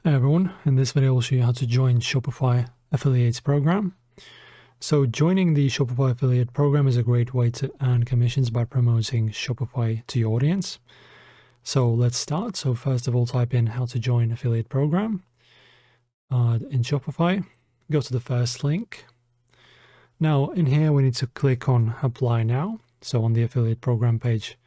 Hey everyone, in this video I'll show you how to join Shopify Affiliates program. So joining the Shopify Affiliate program is a great way to earn commissions by promoting Shopify to your audience. So let's start. So first of all, type in how to join affiliate program in Shopify. Go to the first link. Now in here we need to click on apply now. So on the affiliate program page,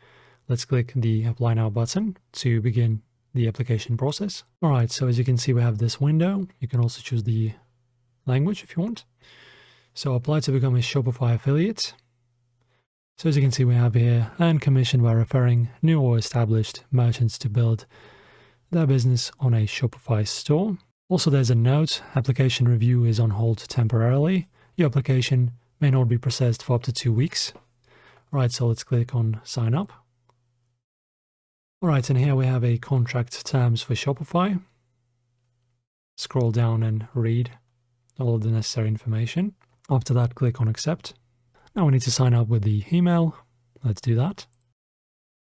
let's click the apply now button to begin the application process. All right, so as you can see, we have this window. You can also choose the language if you want. So apply to become a Shopify affiliate. So as you can see, we have here earn commission by referring new or established merchants to build their business on a Shopify store. Also, there's a note, application review is on hold temporarily. Your application may not be processed for up to 2 weeks. All right, so let's click on sign up. All right, and here we have a contract terms for Shopify. Scroll down and read all of the necessary information. After that, click on accept. Now we need to sign up with the email. Let's do that.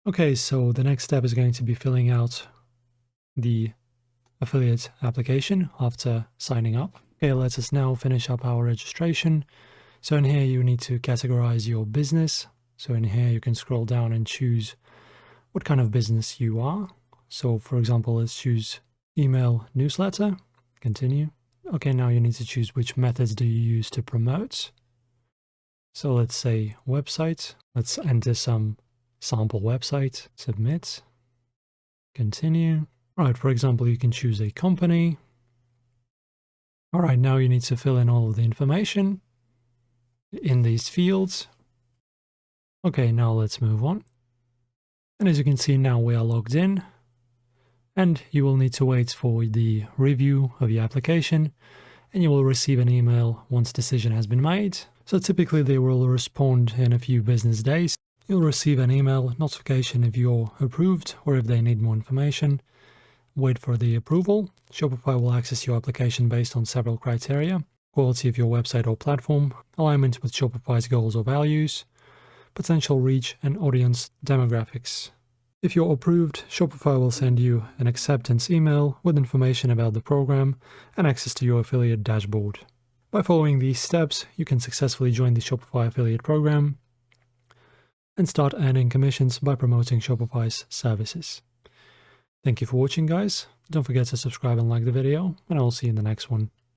Okay, so the next step is going to be filling out the affiliate application after signing up. Okay, let us now finish up our registration. So in here, you need to categorize your business. So in here, you can scroll down and choose what kind of business you are. So for example, let's choose email newsletter, continue. Okay, now you need to choose which methods do you use to promote. So let's say website, let's enter some sample website, submit, continue. All right, for example, you can choose a company. All right, now you need to fill in all of the information in these fields. Okay, now let's move on. And as you can see, now we are logged in, and you will need to wait for the review of your application, and you will receive an email once decision has been made. So typically they will respond in a few business days. You'll receive an email notification if you're approved or if they need more information. Wait for the approval. Shopify will access your application based on several criteria: quality of your website or platform, alignment with Shopify's goals or values, potential reach, and audience demographics. If you're approved, Shopify will send you an acceptance email with information about the program and access to your affiliate dashboard. By following these steps, you can successfully join the Shopify affiliate program and start earning commissions by promoting Shopify's services. Thank you for watching, guys. Don't forget to subscribe and like the video, and I'll see you in the next one.